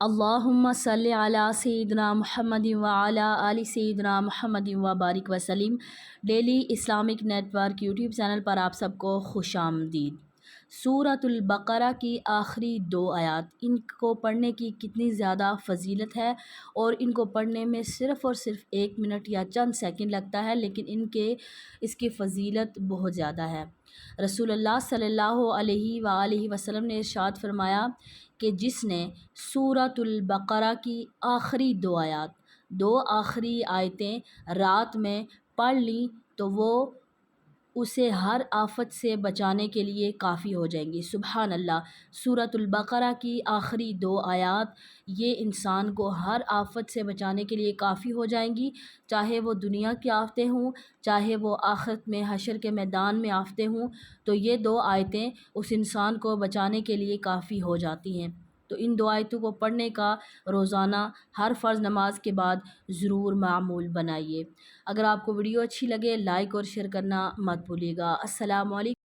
اللہم صلی علی سیدنا محمد وعلی آل سیدنا محمد وبارک وسلم۔ Daily Islamic network YouTube channel پر آپ سب کو خوش آمدید۔ سورۃ البقرہ کی آخری 2 آیات، ان کو پڑھنے کی کتنی زیادہ فضیلت ہے، اور ان کو پڑھنے میں صرف اور صرف 1 منٹ یا چند سیکنڈ لگتا ہے، لیکن اس کی فضیلت بہت زیادہ ہے۔ رسول اللہ صلی اللہ علیہ وآلہ وسلم نے ارشاد فرمایا کہ جس نے سورۃ البقرہ کی آخری 2 آیات، 2 آخری آیتیں رات میں پڑھ لیں تو وہ اسے ہر آفت سے بچانے کے لیے کافی ہو جائیں گی۔ سبحان اللہ! سورۃ البقرہ کی آخری 2 آیات یہ انسان کو ہر آفت سے بچانے کے لیے کافی ہو جائیں گی، چاہے وہ دنیا کی آفتیں ہوں، چاہے وہ آخرت میں حشر کے میدان میں آفتیں ہوں، تو یہ 2 آیتیں اس انسان کو بچانے کے لیے کافی ہو جاتی ہیں۔ تو ان 2 آیتوں کو پڑھنے کا روزانہ ہر فرض نماز کے بعد ضرور معمول بنائیے۔ اگر آپ کو ویڈیو اچھی لگے، لائک اور شیئر کرنا مت بھولیے گا۔ السلام علیکم۔